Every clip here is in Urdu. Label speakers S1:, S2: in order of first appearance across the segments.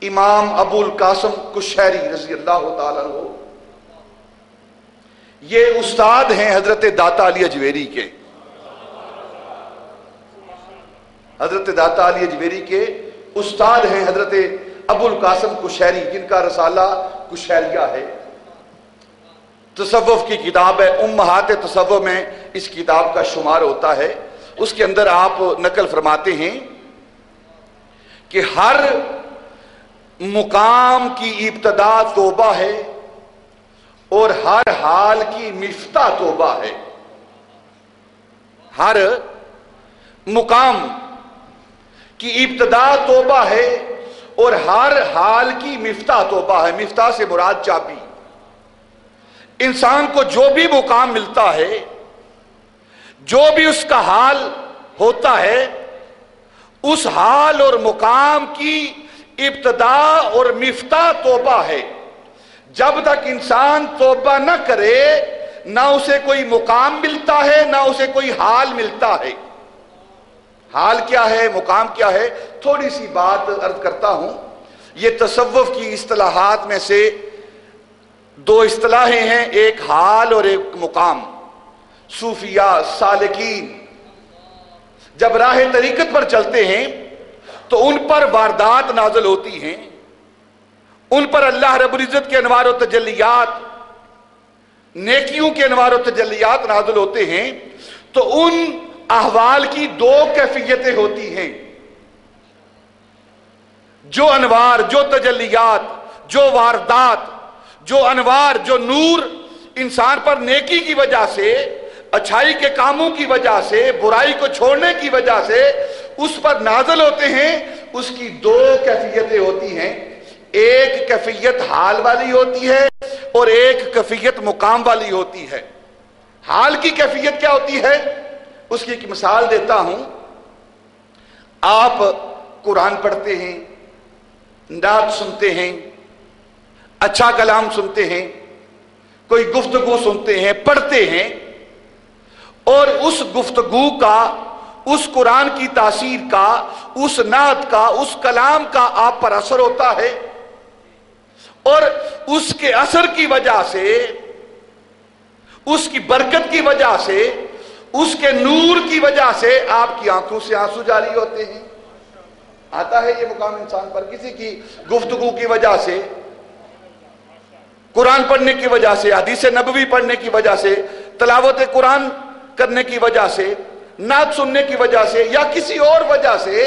S1: امام ابو القاسم کشمیری رضی اللہ تعالیٰ عنہ، یہ استاد ہیں حضرت داتا علی اجویری کے. حضرت داتا علی اجویری کے استاد ہیں حضرت ابو القاسم کشمیری، جن کا رسالہ کشمیریہ ہے. تصوف کی کتاب ہے، امہات تصوف میں اس کتاب کا شمار ہوتا ہے. اس کے اندر آپ نقل فرماتے ہیں کہ ہر مقام کی ابتدا توبہ ہے اور ہر حال کی مفتاح توبہ ہے. ہر مقام کی ابتدا توبہ ہے اور ہر حال کی مفتاح توبہ ہے. مفتاح سے مراد چابی. انسان کو جو بھی مقام ملتا ہے، جو بھی اس کا حال ہوتا ہے، اس حال اور مقام کی ابتدا اور مفتاح توبہ ہے. جب تک انسان توبہ نہ کرے، نہ اسے کوئی مقام ملتا ہے، نہ اسے کوئی حال ملتا ہے. حال کیا ہے، مقام کیا ہے؟ تھوڑی سی بات عرض کرتا ہوں. یہ تصوف کی اصطلاحات میں سے دو اصطلاحیں ہیں، ایک حال اور ایک مقام. صوفیاء سالکین جب راہ طریقت پر چلتے ہیں تو ان پر واردات نازل ہوتی ہیں، ان پر اللہ رب العزت کے انوار و تجلیات، نیکیوں کے انوار و تجلیات نازل ہوتے ہیں. تو ان احوال کی دو کیفیتیں ہوتی ہیں. جو انوار، جو تجلیات، جو واردات، جو انوار، جو نور انسان پر نیکی کی وجہ سے، اچھائی کے کاموں کی وجہ سے، برائی کو چھوڑنے کی وجہ سے اس پر نازل ہوتے ہیں، اس کی دو کیفیتیں ہوتی ہیں. ایک کیفیت حال والی ہوتی ہے اور ایک کیفیت مقام والی ہوتی ہے. حال کی کیفیت کیا ہوتی ہے؟ اس کی ایک مثال دیتا ہوں. آپ قرآن پڑھتے ہیں، نعت سنتے ہیں، اچھا کلام سنتے ہیں، کوئی گفتگو سنتے ہیں، پڑھتے ہیں، اور اس گفتگو کا، اس قرآن کی تاثیر کا، اس نعت کا، اس کلام کا آپ پر اثر ہوتا ہے، اور اس کے اثر کی وجہ سے، اس کی برکت کی وجہ سے، اس کے نور کی وجہ سے آپ کی آنکھوں سے آنسو جاری ہوتے ہیں. آتا ہے یہ مقام انسان پر. کسی کی گفتگو کی وجہ سے، قرآن پڑھنے کی وجہ سے، حدیث نبوی پڑھنے کی وجہ سے، تلاوت قرآن کرنے کی وجہ سے، نعت سننے کی وجہ سے، یا کسی اور وجہ سے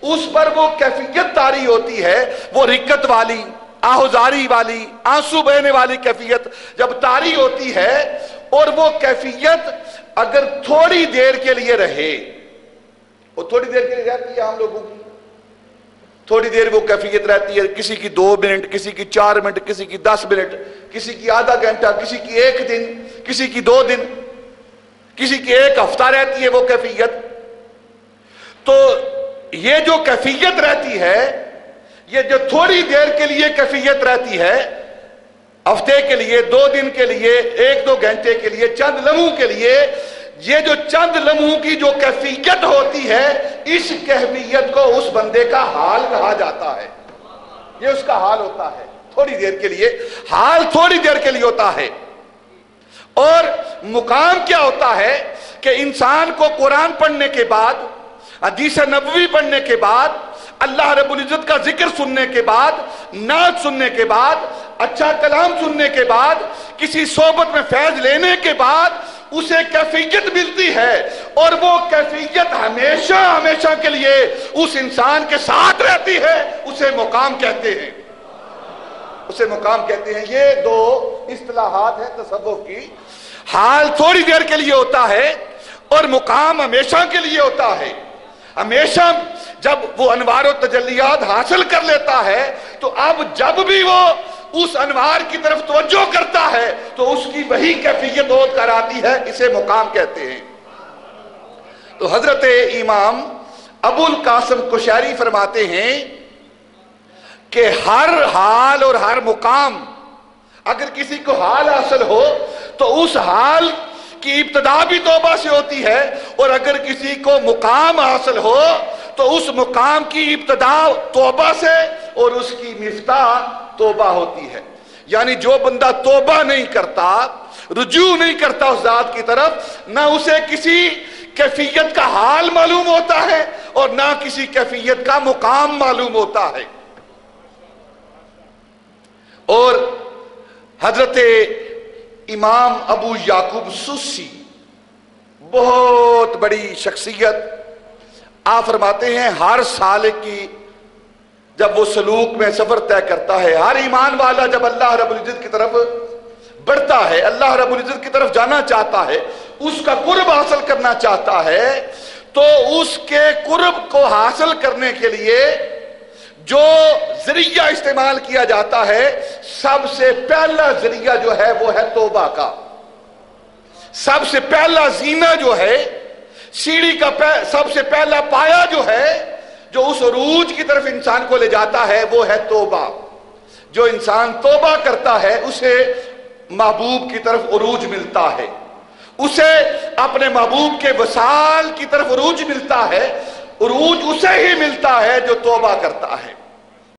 S1: اس پر وہ کیفیت طاری ہوتی ہے، وہ رقت والی، آہوزاری والی، آنسو بہنے والی کیفیت جب طاری ہوتی ہے، اور وہ کیفیت اگر تھوڑی دیر کے لیے رہے، وہ تھوڑی دیر کے لیے رہتی ہے عام لوگوں کی، تھوڑی دیر وہ کیفیت رہتی ہے، کسی کی 2 منٹ، کسی کی 4 منٹ، کسی کی 10 منٹ، کسی کی آدھا گھنٹہ، کسی کی 1 دن، کسی کی 2 دن، کسی کی 1 ہفتہ رہتی ہے وہ کیفیت. تو یہ جو کیفیت رہتی ہے، یہ جو تھوڑی دیر کے لیے کیفیت رہتی ہے، ہفتے کے لیے، 2 دن کے لیے، 1-2 گھنٹے کے لیے، چند لمحوں کے لیے، یہ جو چند لمحوں کی جو کیفیت ہوتی ہے، اس کیفیت کو اس بندے کا حال کہا جاتا ہے. یہ اس کا حال ہوتا ہے تھوڑی دیر کے لیے. حال تھوڑی دیر کے لیے ہوتا ہے. اور مقام کیا ہوتا ہے کہ انسان کو قرآن پڑھنے کے بعد، حدیث نبوی پڑھنے کے بعد، اللہ رب العزت کا ذکر سننے کے بعد، نعت سننے کے بعد، اچھا کلام سننے کے بعد، کسی صحبت میں فیض لینے کے بعد اسے کیفیت ملتی ہے، اور وہ کیفیت ہمیشہ ہمیشہ کے لیے اس انسان کے ساتھ رہتی ہے. اسے مقام کہتے ہیں. اسے مقام کہتے ہیں. یہ دو اصطلاحات ہیں تصوف کی. حال تھوڑی دیر کے لیے ہوتا ہے اور مقام ہمیشہ کے لیے ہوتا ہے. ہمیشہ جب وہ انوار و تجلیات حاصل کر لیتا ہے تو اب جب بھی وہ اس انوار کی طرف توجہ کرتا ہے تو اس کی وہی کیفیت ہو کر آتی ہے. اسے مقام کہتے ہیں. تو حضرت امام ابو القاسم کشمیری فرماتے ہیں کہ ہر حال اور ہر مقام، اگر کسی کو حال حاصل ہو تو اس حال کی ابتدا بھی توبہ سے ہوتی ہے، اور اگر کسی کو مقام حاصل ہو تو اس مقام کی ابتدا توبہ سے اور اس کی مفتاح توبہ ہوتی ہے. یعنی جو بندہ توبہ نہیں کرتا، رجوع نہیں کرتا اس ذات کی طرف، نہ اسے کسی کیفیت کا حال معلوم ہوتا ہے اور نہ کسی کیفیت کا مقام معلوم ہوتا ہے. اور حضرت امام ابو یعقوب سوسی بہت بڑی شخصیت، آپ فرماتے ہیں ہر سالک کی جب وہ سلوک میں سفر طے کرتا ہے، ہر ایمان والا جب اللہ رب العزت کی طرف بڑھتا ہے، اللہ رب العزت کی طرف جانا چاہتا ہے، اس کا قرب حاصل کرنا چاہتا ہے، تو اس کے قرب کو حاصل کرنے کے لیے جو ذریعہ استعمال کیا جاتا ہے، سب سے پہلا ذریعہ جو ہے وہ ہے توبہ کا. سب سے پہلا زینہ جو ہے، سیڑھی کا سب سے پہلا پایا جو ہے، جو اس عروج کی طرف انسان کو لے جاتا ہے، وہ ہے توبہ. جو انسان توبہ کرتا ہے اسے محبوب کی طرف عروج ملتا ہے، اسے اپنے محبوب کے وصال کی طرف عروج ملتا ہے. عروج اسے ہی ملتا ہے جو توبہ کرتا ہے.